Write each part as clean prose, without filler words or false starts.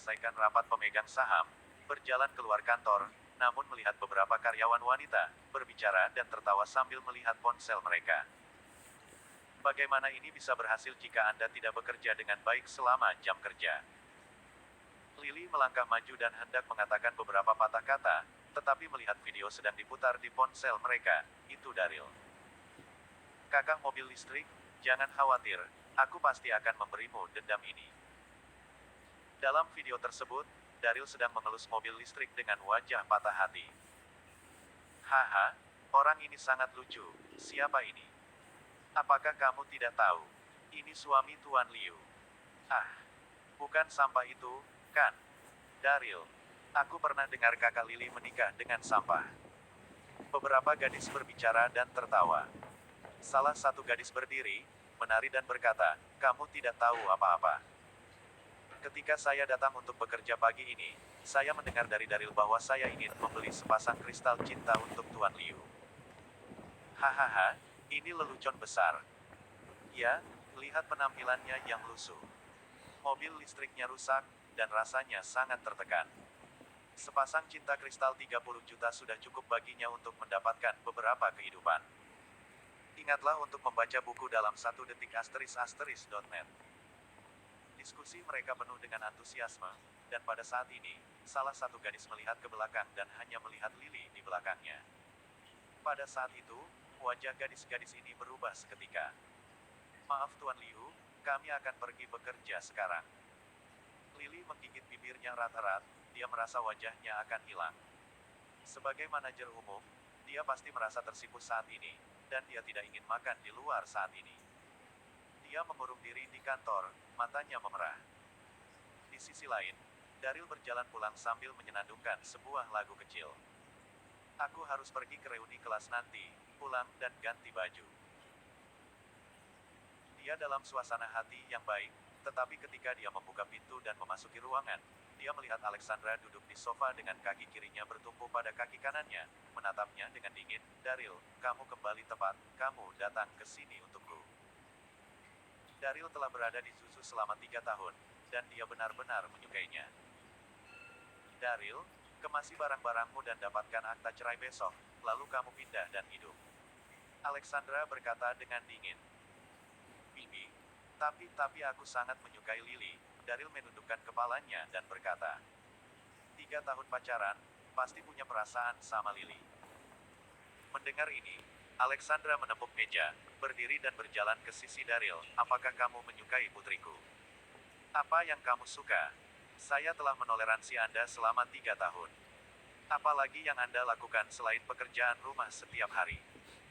menyelesaikan rapat pemegang saham, berjalan keluar kantor, namun melihat beberapa karyawan wanita berbicara dan tertawa sambil melihat ponsel mereka. Bagaimana ini bisa berhasil jika Anda tidak bekerja dengan baik selama jam kerja? Lily melangkah maju dan hendak mengatakan beberapa patah kata, tetapi melihat video sedang diputar di ponsel mereka. Itu Daryl. Kakak mobil listrik, jangan khawatir, aku pasti akan memberimu dendam ini. Dalam video tersebut, Daryl sedang mengelus mobil listrik dengan wajah patah hati. Haha, orang ini sangat lucu, siapa ini? Apakah kamu tidak tahu? Ini suami Tuan Liu. Ah, bukan sampah itu, kan? Daryl, aku pernah dengar kakak Lily menikah dengan sampah. Beberapa gadis berbicara dan tertawa. Salah satu gadis berdiri, menari dan berkata, kamu tidak tahu apa-apa. Ketika saya datang untuk bekerja pagi ini, saya mendengar dari Daryl bahwa saya ingin membeli sepasang kristal cinta untuk Tuan Liu. Hahaha, ini lelucon besar. Ya, lihat penampilannya yang lusuh. Mobil listriknya rusak, dan rasanya sangat tertekan. Sepasang cinta kristal 30 juta sudah cukup baginya untuk mendapatkan beberapa kehidupan. Ingatlah untuk membaca buku dalam 1 detik ***net. Diskusi mereka penuh dengan antusiasme, dan pada saat ini, salah satu gadis melihat ke belakang dan hanya melihat Lily di belakangnya. Pada saat itu, wajah gadis-gadis ini berubah seketika. Maaf Tuan Liu, kami akan pergi bekerja sekarang. Lily menggigit bibirnya erat-erat, dia merasa wajahnya akan hilang. Sebagai manajer umum, dia pasti merasa tersipu saat ini, dan dia tidak ingin makan di luar saat ini. Dia mengurung diri di kantor, matanya memerah. Di sisi lain, Daryl berjalan pulang sambil menyenandungkan sebuah lagu kecil. Aku harus pergi ke reuni kelas nanti, pulang dan ganti baju. Dia dalam suasana hati yang baik, tetapi ketika dia membuka pintu dan memasuki ruangan, dia melihat Alexandra duduk di sofa dengan kaki kirinya bertumpu pada kaki kanannya, menatapnya dengan dingin. Daryl, kamu kembali tepat, kamu datang ke sini untukku. Daryl telah berada di Zuzu selama 3 tahun, dan dia benar-benar menyukainya. Daryl, kemasi barang-barangmu dan dapatkan akta cerai besok, lalu kamu pindah dan hidup. Alexandra berkata dengan dingin. Bibi, tapi aku sangat menyukai Lily. Daryl menundukkan kepalanya dan berkata. 3 tahun pacaran, pasti punya perasaan sama Lily. Mendengar ini, Alexandra menepuk meja, berdiri dan berjalan ke sisi Daryl. Apakah kamu menyukai putriku? Apa yang kamu suka? Saya telah menoleransi Anda selama 3 tahun. Apalagi yang Anda lakukan selain pekerjaan rumah setiap hari?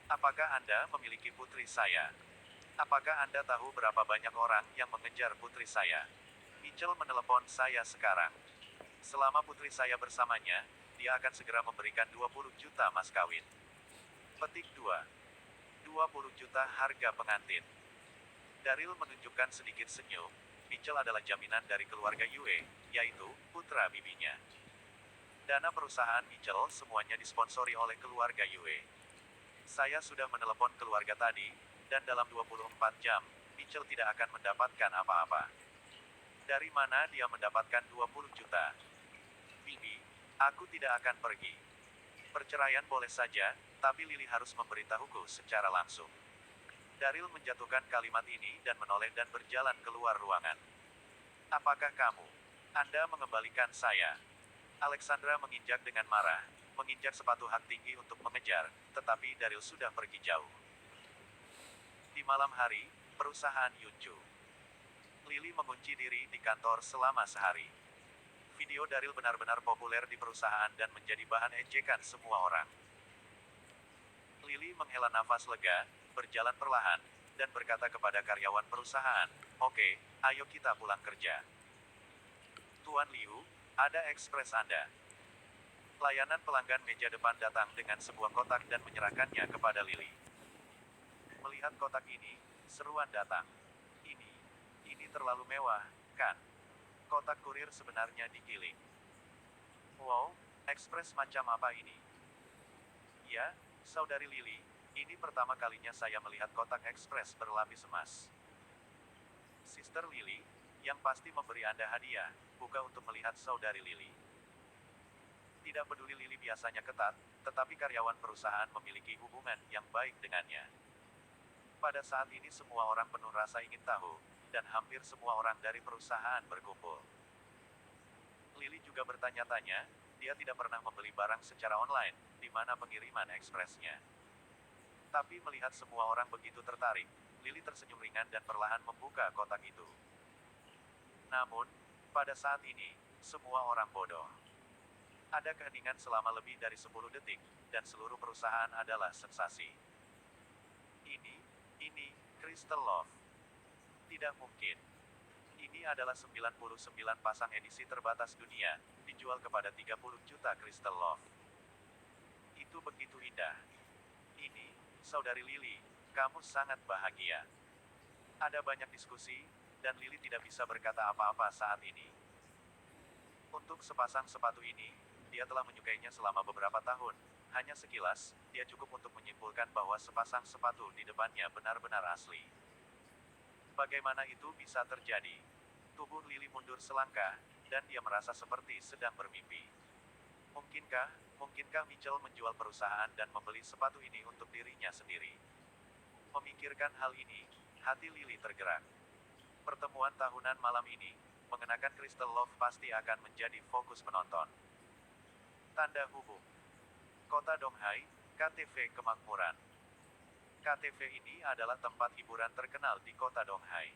Apakah Anda memiliki putri saya? Apakah Anda tahu berapa banyak orang yang mengejar putri saya? Mitchell menelepon saya sekarang. Selama putri saya bersamanya, dia akan segera memberikan 20 juta mas kawin. Petik 2. 20 juta harga pengantin. Daryl menunjukkan sedikit senyum. Mitchell adalah jaminan dari keluarga Yue, yaitu putra bibinya. Dana perusahaan Mitchell semuanya disponsori oleh keluarga Yue. Saya sudah menelepon keluarga tadi, dan dalam 24 jam, Mitchell tidak akan mendapatkan apa-apa. Dari mana dia mendapatkan 20 juta? Bibi, aku tidak akan pergi. Perceraian boleh saja, tapi Lily harus memberitahuku secara langsung. Daryl menjatuhkan kalimat ini dan menoleh dan berjalan keluar ruangan. Apakah kamu? Anda mengembalikan saya. Alexandra menginjak dengan marah, menginjak sepatu hak tinggi untuk mengejar, tetapi Daryl sudah pergi jauh. Di malam hari, perusahaan Yunju. Lily mengunci diri di kantor selama sehari. Video Daryl benar-benar populer di perusahaan dan menjadi bahan ejekan semua orang. Lily menghela nafas lega, berjalan perlahan, dan berkata kepada karyawan perusahaan, "Oke, ayo kita pulang kerja." Tuan Liu, ada ekspres Anda. Pelayanan pelanggan meja depan datang dengan sebuah kotak dan menyerahkannya kepada Lily. Melihat kotak ini, seruan datang. Ini terlalu mewah, kan? Kotak kurir sebenarnya digiling. Wow, ekspres macam apa ini? Ya, Saudari Lily, ini pertama kalinya saya melihat kotak ekspres berlapis emas. Sister Lily, yang pasti memberi Anda hadiah. terbuka untuk melihat saudari Lily. Tidak peduli Lily biasanya ketat, tetapi karyawan perusahaan memiliki hubungan yang baik dengannya. Pada saat ini semua orang penuh rasa ingin tahu, dan hampir semua orang dari perusahaan berkumpul. Lily juga bertanya-tanya, dia tidak pernah membeli barang secara online, di mana pengiriman ekspresnya. Tapi melihat semua orang begitu tertarik, Lily tersenyum ringan dan perlahan membuka kotak itu. Namun, pada saat ini, semua orang bodoh. Ada keheningan selama lebih dari 10 detik, dan seluruh perusahaan adalah sensasi. Ini, Crystal Love. Tidak mungkin. Ini adalah 99 pasang edisi terbatas dunia, dijual kepada 30 juta Crystal Love. Itu begitu indah. Ini, saudari Lily, kamu sangat bahagia. Ada banyak diskusi, dan Lily tidak bisa berkata apa-apa saat ini. Untuk sepasang sepatu ini, dia telah menyukainya selama beberapa tahun. Hanya sekilas, dia cukup untuk menyimpulkan bahwa sepasang sepatu di depannya benar-benar asli. Bagaimana itu bisa terjadi? Tubuh Lily mundur selangkah, dan dia merasa seperti sedang bermimpi. Mungkinkah Mitchell menjual perusahaan dan membeli sepatu ini untuk dirinya sendiri? Memikirkan hal ini, hati Lily tergerak. Pertemuan tahunan malam ini, mengenakan Crystal Love pasti akan menjadi fokus penonton. Tanda hubung. Kota Donghai, KTV Kemakmuran. KTV ini adalah tempat hiburan terkenal di kota Donghai.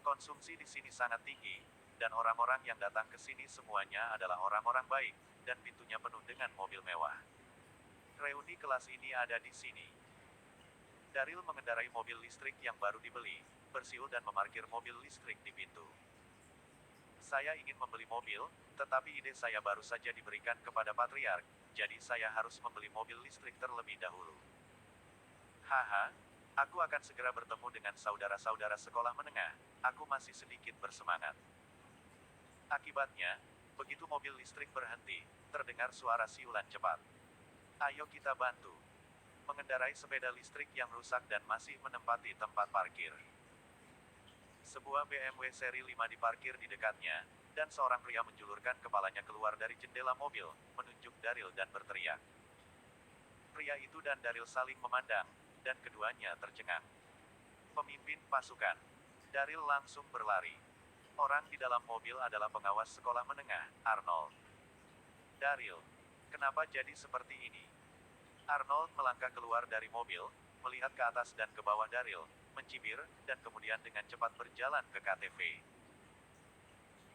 Konsumsi di sini sangat tinggi, dan orang-orang yang datang ke sini semuanya adalah orang-orang baik, dan pintunya penuh dengan mobil mewah. Reuni kelas ini ada di sini. Daryl mengendarai mobil listrik yang baru dibeli, bersiul dan memarkir mobil listrik di pintu. Saya ingin membeli mobil, tetapi ide saya baru saja diberikan kepada Patriark, jadi saya harus membeli mobil listrik terlebih dahulu. Haha, aku akan segera bertemu dengan saudara-saudara sekolah menengah, aku masih sedikit bersemangat. Akibatnya, begitu mobil listrik berhenti, terdengar suara siulan cepat. Ayo kita bantu. Mengendarai sepeda listrik yang rusak dan masih menempati tempat parkir. Sebuah BMW seri 5 diparkir di dekatnya, dan seorang pria menjulurkan kepalanya keluar dari jendela mobil, menunjuk Daryl dan berteriak. Pria itu dan Daryl saling memandang, dan keduanya tercengang. Pemimpin pasukan. Daryl langsung berlari. Orang di dalam mobil adalah pengawas sekolah menengah, Arnold. Daryl, kenapa jadi seperti ini? Arnold melangkah keluar dari mobil, melihat ke atas dan ke bawah Daryl, mencibir, dan kemudian dengan cepat berjalan ke KTV.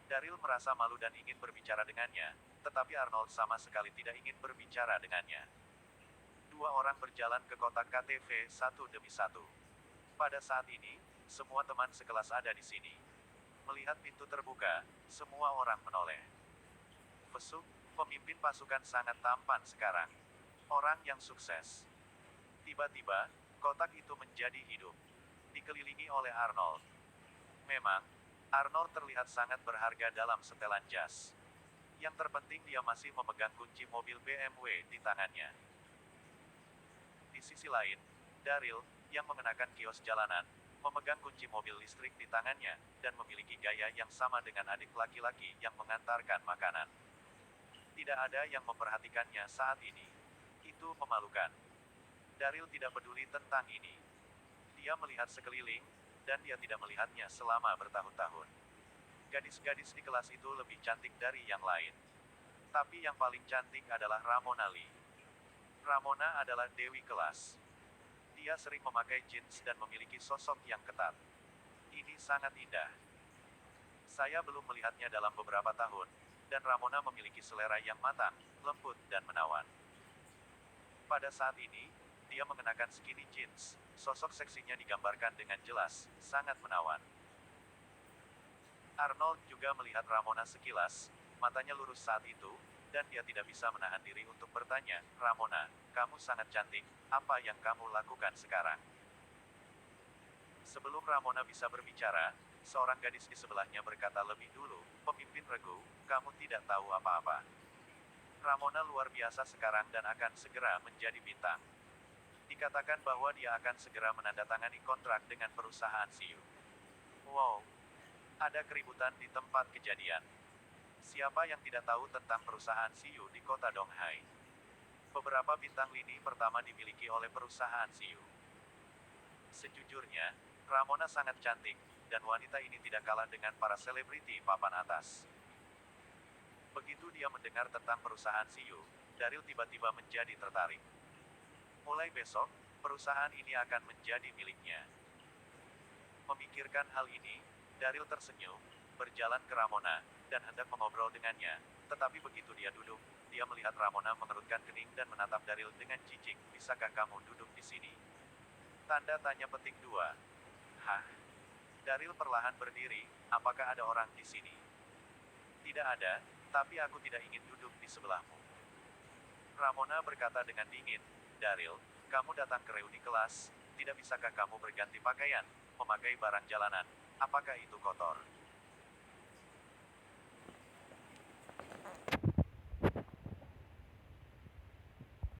Daryl merasa malu dan ingin berbicara dengannya, tetapi Arnold sama sekali tidak ingin berbicara dengannya. Dua orang berjalan ke kotak KTV satu demi satu. Pada saat ini, semua teman sekelas ada di sini. Melihat pintu terbuka, semua orang menoleh. Vesuk, pemimpin pasukan sangat tampan sekarang. Orang yang sukses. Tiba-tiba, kotak itu menjadi hidup. Dikelilingi oleh Arnold. Memang, Arnold terlihat sangat berharga dalam setelan jas. Yang terpenting dia masih memegang kunci mobil BMW di tangannya. Di sisi lain, Daryl, yang mengenakan kios jalanan, memegang kunci mobil listrik di tangannya, dan memiliki gaya yang sama dengan adik laki-laki yang mengantarkan makanan. Tidak ada yang memperhatikannya saat ini. Itu memalukan. Daryl tidak peduli tentang ini. Dia melihat sekeliling, dan dia tidak melihatnya selama bertahun-tahun. Gadis-gadis di kelas itu lebih cantik dari yang lain. Tapi yang paling cantik adalah Ramona Lee. Ramona adalah dewi kelas. Dia sering memakai jeans dan memiliki sosok yang ketat. Ini sangat indah. Saya belum melihatnya dalam beberapa tahun, dan Ramona memiliki selera yang matang, lembut, dan menawan. Pada saat ini, dia mengenakan skinny jeans, sosok seksinya digambarkan dengan jelas, sangat menawan. Arnold juga melihat Ramona sekilas, matanya lurus saat itu, dan dia tidak bisa menahan diri untuk bertanya, Ramona, kamu sangat cantik, apa yang kamu lakukan sekarang? Sebelum Ramona bisa berbicara, seorang gadis di sebelahnya berkata lebih dulu, pemimpin regu, kamu tidak tahu apa-apa. Ramona luar biasa sekarang dan akan segera menjadi bintang. Dikatakan bahwa dia akan segera menandatangani kontrak dengan perusahaan Siu. Wow. Ada keributan di tempat kejadian. Siapa yang tidak tahu tentang perusahaan Siyu di kota Donghai? Beberapa bintang lini pertama dimiliki oleh perusahaan Siyu. Sejujurnya, Ramona sangat cantik, dan wanita ini tidak kalah dengan para selebriti papan atas. Begitu dia mendengar tentang perusahaan Siyu, Daryl tiba-tiba menjadi tertarik. Mulai besok, perusahaan ini akan menjadi miliknya. Memikirkan hal ini, Daryl tersenyum, berjalan ke Ramona, dan hendak mengobrol dengannya. Tetapi begitu dia duduk, dia melihat Ramona mengerutkan kening dan menatap Daryl dengan jijik. Bisakah kamu duduk di sini? Tanda tanya petik 2. Hah? Daryl perlahan berdiri, apakah ada orang di sini? Tidak ada, tapi aku tidak ingin duduk di sebelahmu. Ramona berkata dengan dingin, Daryl, kamu datang ke reuni kelas, tidak bisakah kamu berganti pakaian, memakai barang jalanan, apakah itu kotor?